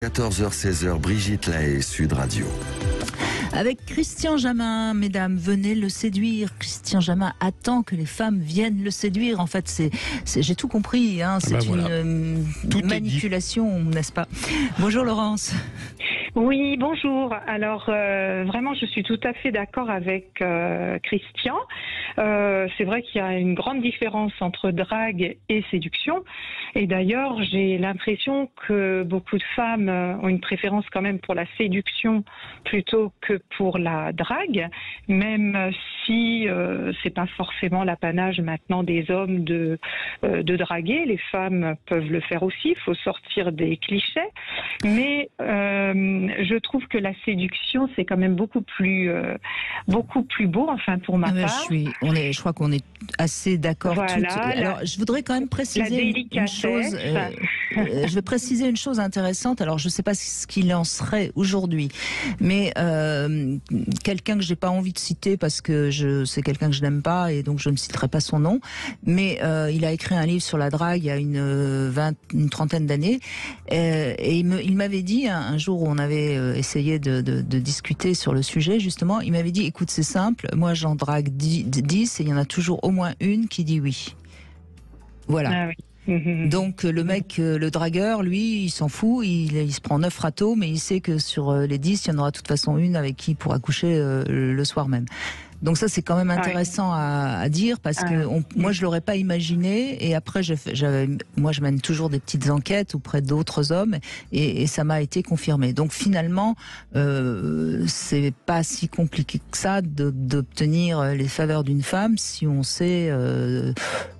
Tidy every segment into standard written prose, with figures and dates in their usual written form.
14h-16h, Brigitte Lahaie, Sud Radio. Avec Christian Jamin, mesdames, venez le séduire. Christian Jamin attend que les femmes viennent le séduire. En fait, j'ai tout compris. Hein. C'est une manipulation, n'est-ce pas? Bonjour Laurence. Oui, bonjour. Alors, vraiment, je suis tout à fait d'accord avec Christian. C'est vrai qu'il y a une grande différence entre drague et séduction. Et d'ailleurs, j'ai l'impression que beaucoup de femmes ont une préférence quand même pour la séduction plutôt que pour la drague, même si c'est pas forcément l'apanage maintenant des hommes de draguer. Les femmes peuvent le faire aussi. Il faut sortir des clichés. Mais je trouve que la séduction, c'est quand même beaucoup plus beau, enfin pour ma part. Je crois qu'on est assez d'accord. Voilà, alors, je voudrais quand même préciser une chose. Je vais préciser une chose intéressante. Alors, je ne sais pas ce qu'il en serait aujourd'hui, mais quelqu'un que j'ai pas envie de citer parce que c'est quelqu'un que je n'aime pas et donc je ne citerai pas son nom. Mais il a écrit un livre sur la drague il y a une trentaine d'années et il m'avait dit un jour où on avait essayé de discuter sur le sujet justement. Il m'avait dit écoute, c'est simple, moi j'en drague 10 et il y en a toujours au moins une qui dit oui. Voilà. Ah oui. Donc le mec, le dragueur, lui, il s'en fout, il se prend 9 râteaux, mais il sait que sur les 10, il y en aura de toute façon une avec qui il pourra coucher le soir même. Donc ça, c'est quand même intéressant à dire parce que moi, je l'aurais pas imaginé. Et après, moi, je mène toujours des petites enquêtes auprès d'autres hommes et ça m'a été confirmé. Donc finalement, c'est pas si compliqué que ça d'obtenir les faveurs d'une femme si on sait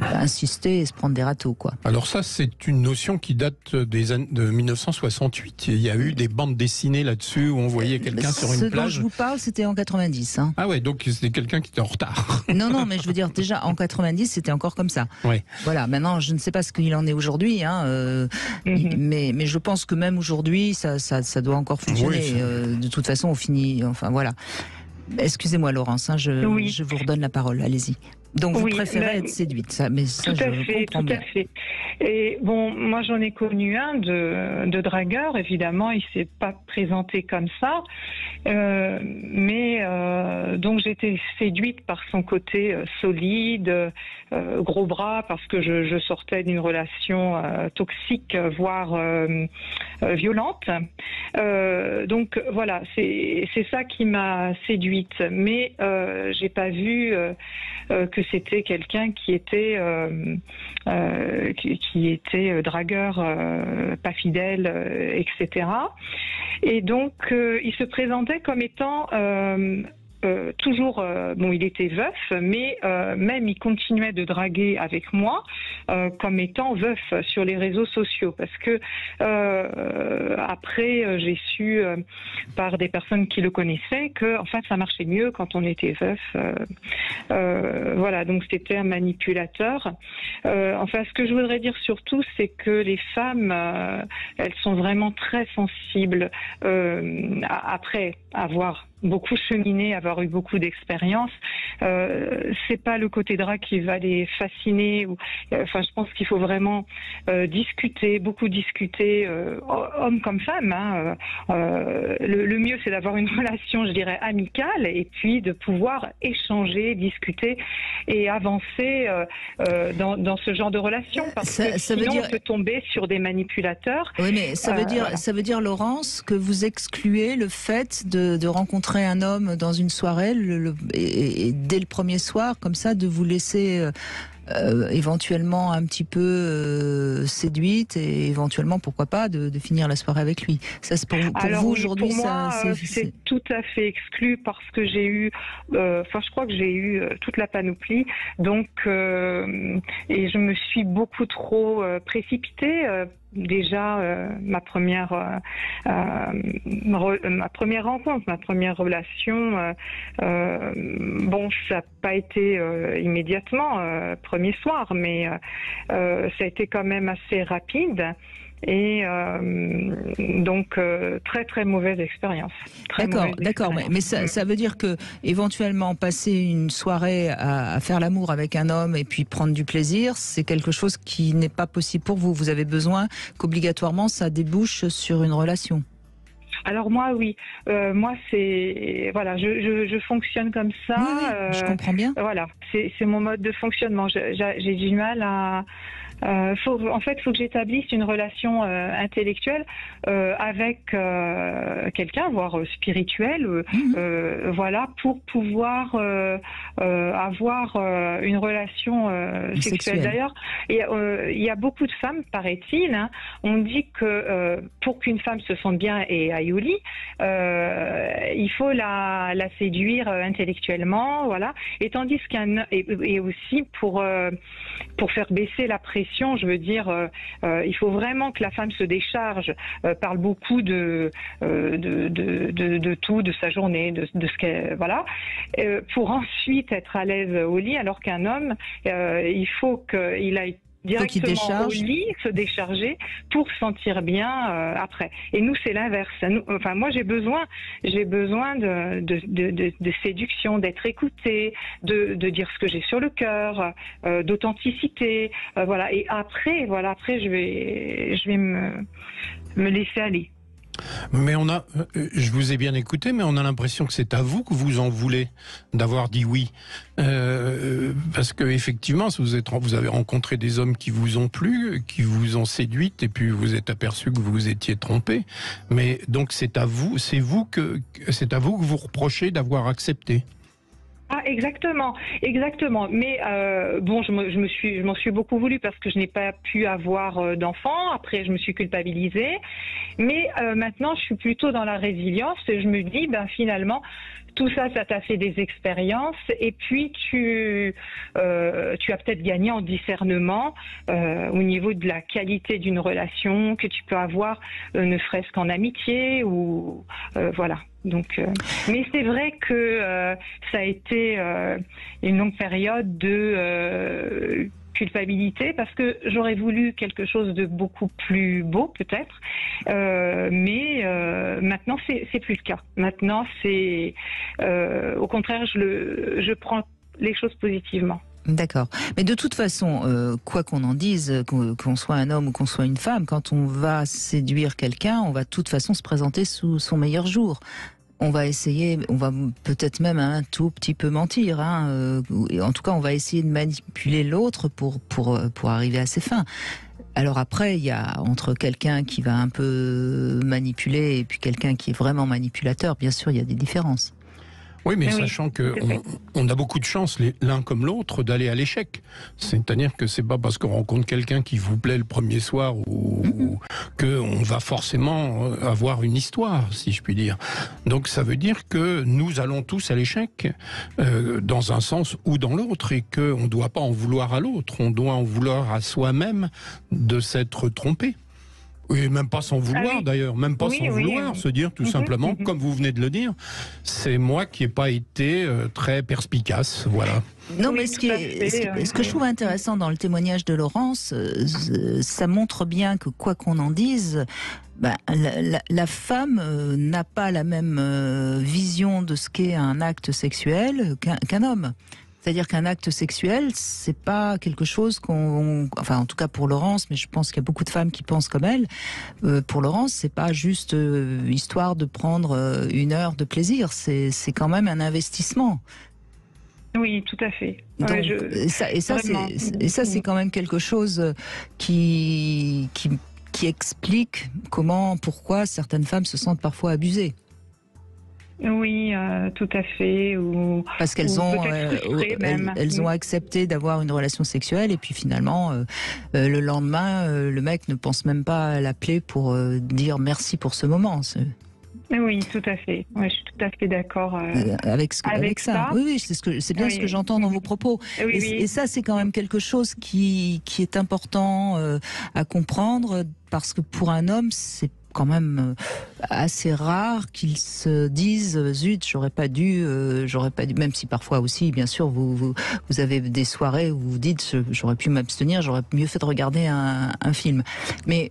insister et se prendre des râteaux, quoi. Alors ça, c'est une notion qui date de 1968. Il y a eu des bandes dessinées là-dessus où on voyait quelqu'un sur une plage. Ce dont je vous parle, c'était en 90. Hein. Ah ouais, donc c'était quelqu'un qui était en retard. Non, mais je veux dire, déjà en 90, c'était encore comme ça. Oui. Voilà, maintenant, je ne sais pas ce qu'il en est aujourd'hui, hein, mais je pense que même aujourd'hui, ça doit encore fonctionner. Oui, de toute façon, on finit... Enfin, voilà. Excusez-moi, Laurence, hein, je vous redonne la parole, allez-y. Donc vous préférez être séduite, ça, mais ça je comprends bien. Tout à fait. Et bon, moi j'en ai connu un de dragueur, évidemment, il s'est pas présenté comme ça, mais donc j'étais séduite par son côté solide, gros bras, parce que je sortais d'une relation toxique, voire violente. Donc voilà, c'est ça qui m'a séduite, mais j'ai pas vu que c'était quelqu'un qui était dragueur, pas fidèle, etc. Et donc il se présentait comme étant toujours, bon, il était veuf, mais même il continuait de draguer avec moi comme étant veuf sur les réseaux sociaux, parce que après j'ai su par des personnes qui le connaissaient que en fait ça marchait mieux quand on était veuf. Voilà, donc c'était un manipulateur. Enfin, ce que je voudrais dire surtout, c'est que les femmes, elles sont vraiment très sensibles après avoir beaucoup cheminé, avoir eu beaucoup d'expérience. C'est pas le côté drague qui va les fasciner. Enfin, je pense qu'il faut vraiment discuter, beaucoup discuter, homme comme femme. Hein. Le mieux, c'est d'avoir une relation, je dirais, amicale, et puis de pouvoir échanger, discuter et avancer dans ce genre de relation. Parce que sinon, on peut tomber sur des manipulateurs. Oui, mais ça veut dire, Laurence, que vous excluez le fait de rencontrer un homme dans une soirée et dès le premier soir, comme ça, de vous laisser éventuellement un petit peu séduite et éventuellement, pourquoi pas, de finir la soirée avec lui. Ça, c'est pour vous aujourd'hui, pour moi, c'est tout à fait exclu parce que j'ai eu, je crois que j'ai eu toute la panoplie, donc et je me suis beaucoup trop précipitée. Déjà, ma première rencontre, ma première relation, bon, ça n'a pas été immédiatement premier soir, mais ça a été quand même assez rapide. Et donc très très mauvaise expérience. D'accord, mais ça veut dire que éventuellement passer une soirée à faire l'amour avec un homme et puis prendre du plaisir, c'est quelque chose qui n'est pas possible pour vous. Vous avez besoin qu'obligatoirement ça débouche sur une relation. Alors moi, oui. Moi, c'est voilà, je fonctionne comme ça. Oui, je comprends bien. Voilà, c'est mon mode de fonctionnement. J'ai du mal à. Faut que j'établisse une relation intellectuelle avec quelqu'un, voire spirituelle, voilà, pour pouvoir avoir une relation sexuelle. D'ailleurs, il y a beaucoup de femmes, paraît-il, hein, on dit que pour qu'une femme se sente bien et aille au lit, il faut la séduire intellectuellement, voilà. Et tandis et aussi pour faire baisser la pression. Je veux dire, il faut vraiment que la femme se décharge, parle beaucoup de tout, de sa journée, de ce qu'elle, voilà, pour ensuite être à l'aise au lit, alors qu'un homme, il faut qu'il aille directement au lit, se décharger pour se sentir bien après. Et nous, c'est l'inverse. Enfin, moi, j'ai besoin de séduction, d'être écoutée, de dire ce que j'ai sur le cœur, d'authenticité, voilà. Et après, je vais me laisser aller. Mais je vous ai bien écouté, mais on a l'impression que c'est à vous que vous en voulez d'avoir dit oui. Parce que effectivement, vous avez rencontré des hommes qui vous ont plu, qui vous ont séduite, et puis vous êtes aperçu que vous vous étiez trompé. Mais donc c'est à vous que vous reprochez d'avoir accepté. Ah, exactement. Mais bon, je m'en suis beaucoup voulu parce que je n'ai pas pu avoir d'enfants. Après, je me suis culpabilisée. Mais maintenant, je suis plutôt dans la résilience et je me dis, finalement, tout ça t'a fait des expériences et puis tu as peut-être gagné en discernement au niveau de la qualité d'une relation que tu peux avoir, ne serait-ce qu'en amitié ou voilà. Donc, mais c'est vrai que ça a été une longue période de culpabilité parce que j'aurais voulu quelque chose de beaucoup plus beau peut-être, mais maintenant c'est plus le cas. Maintenant c'est au contraire je prends les choses positivement. D'accord. Mais de toute façon, quoi qu'on en dise, qu'on soit un homme ou qu'on soit une femme, quand on va séduire quelqu'un, on va de toute façon se présenter sous son meilleur jour. On va peut-être même un tout petit peu mentir. En tout cas, on va essayer de manipuler l'autre pour arriver à ses fins. Alors après, il y a entre quelqu'un qui va un peu manipuler et puis quelqu'un qui est vraiment manipulateur, bien sûr, il y a des différences. Oui, mais sachant qu'on a beaucoup de chance, l'un comme l'autre, d'aller à l'échec. C'est-à-dire que c'est pas parce qu'on rencontre quelqu'un qui vous plaît le premier soir ou qu'on va forcément avoir une histoire, si je puis dire. Donc ça veut dire que nous allons tous à l'échec, dans un sens ou dans l'autre, et qu'on ne doit pas en vouloir à l'autre, on doit en vouloir à soi-même de s'être trompé. Oui, même pas sans vouloir d'ailleurs, même pas sans vouloir, se dire tout simplement, comme vous venez de le dire, c'est moi qui n'ai pas été très perspicace, voilà. Non, mais ce que je trouve intéressant dans le témoignage de Laurence, ça montre bien que quoi qu'on en dise, la femme n'a pas la même vision de ce qu'est un acte sexuel qu'un homme. C'est-à-dire qu'un acte sexuel, c'est pas quelque chose enfin en tout cas pour Laurence, mais je pense qu'il y a beaucoup de femmes qui pensent comme elle. Pour Laurence, c'est pas juste histoire de prendre une heure de plaisir, c'est quand même un investissement. Oui, tout à fait. Donc, ça, c'est quand même quelque chose qui explique pourquoi certaines femmes se sentent parfois abusées. Oui, tout à fait. Parce qu'elles ont accepté d'avoir une relation sexuelle et puis finalement, le lendemain, le mec ne pense même pas à l'appeler pour dire merci pour ce moment. Oui, tout à fait. Ouais, je suis tout à fait d'accord avec ça. Oui, c'est bien ce que j'entends dans vos propos. Et ça, c'est quand même quelque chose qui est important à comprendre parce que pour un homme, c'est quand même assez rare qu'ils se disent zut, j'aurais pas dû, même si parfois aussi, bien sûr, vous avez des soirées où vous dites j'aurais pu m'abstenir, j'aurais mieux fait de regarder un film. Mais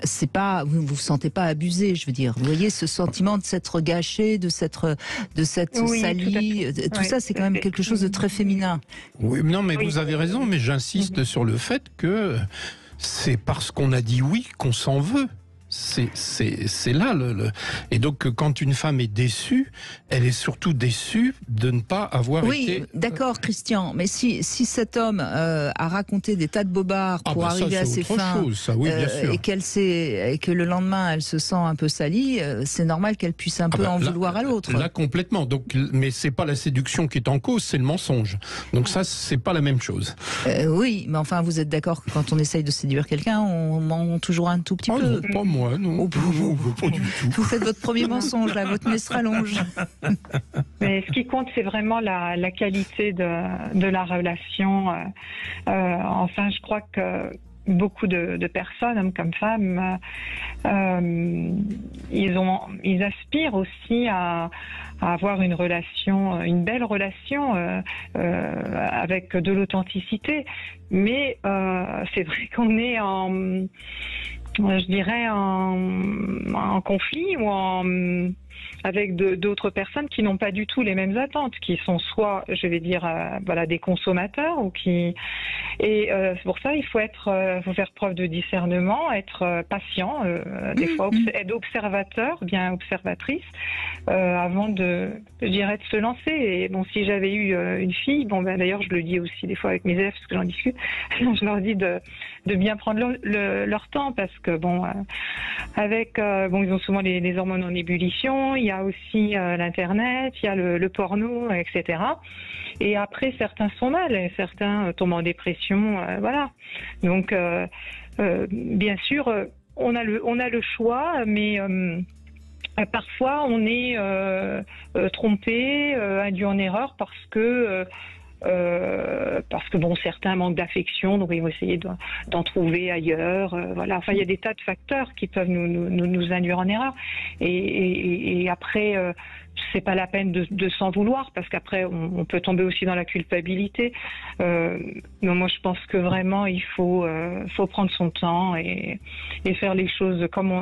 c'est pas, vous sentez pas abusé, je veux dire. Vous voyez ce sentiment de s'être gâché, de s'être sali, tout ça, c'est quand même quelque chose de très féminin. Oui, non, mais vous avez raison, mais j'insiste sur le fait que c'est parce qu'on a dit oui qu'on s'en veut. C'est là Et donc quand une femme est déçue, elle est surtout déçue de ne pas avoir été... Oui, d'accord, Christian, mais si cet homme a raconté des tas de bobards pour arriver à ses fins, oui, bien sûr. et que le lendemain elle se sent un peu salie, c'est normal qu'elle puisse un peu en vouloir à l'autre. Là complètement. Donc, mais c'est pas la séduction qui est en cause, c'est le mensonge. Donc ça, c'est pas la même chose. Oui, mais enfin, vous êtes d'accord que quand on essaye de séduire quelqu'un, on ment toujours un tout petit peu. Non, pas moi. Non, pas du tout. Vous faites votre premier mensonge, là, votre nez se rallonge. Mais ce qui compte, c'est vraiment la qualité de la relation. Enfin, je crois que beaucoup de personnes, hommes comme femmes, ils aspirent aussi à avoir une belle relation avec de l'authenticité. Mais c'est vrai qu'on est je dirais en conflit ou avec d'autres personnes qui n'ont pas du tout les mêmes attentes, qui sont soit, je vais dire, des consommateurs ou qui... Et c'est pour ça il faut faire preuve de discernement, être patient, des fois être observateur, bien observatrice, avant de se lancer. Et bon, si j'avais eu une fille, d'ailleurs je le dis aussi des fois avec mes élèves parce que j'en discute, je leur dis de bien prendre leur temps parce que ils ont souvent les hormones en ébullition, il y a aussi l'internet, il y a le porno, etc. Et après certains sont mal, et certains tombent en dépression, voilà. Donc bien sûr on a le choix, mais parfois on est trompé, induit en erreur parce que certains manquent d'affection, donc ils vont essayer d'en trouver ailleurs. Voilà. Enfin, il y a des tas de facteurs qui peuvent nous induire en erreur. Et après, c'est pas la peine de s'en vouloir parce qu'après, on peut tomber aussi dans la culpabilité. Mais moi, je pense que vraiment, il faut prendre son temps et faire les choses comme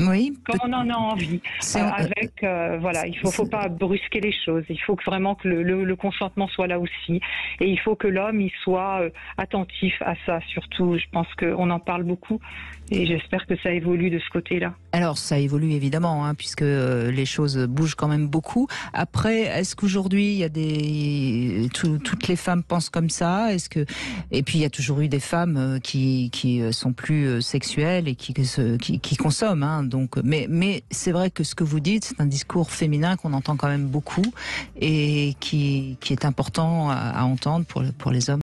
on en a envie. Il faut pas brusquer les choses. Il faut vraiment que le consentement soit là aussi. Et il faut que l'homme il soit attentif à ça. Surtout, je pense qu'on en parle beaucoup. Et j'espère que ça évolue de ce côté-là. Alors, ça évolue évidemment, puisque les choses bougent quand même beaucoup. Après, est-ce qu'aujourd'hui, il y a toutes les femmes pensent comme ça? Et puis, il y a toujours eu des femmes qui sont plus sexuelles et qui consomment. Donc, mais c'est vrai que ce que vous dites, c'est un discours féminin qu'on entend quand même beaucoup et qui est important à entendre pour les hommes.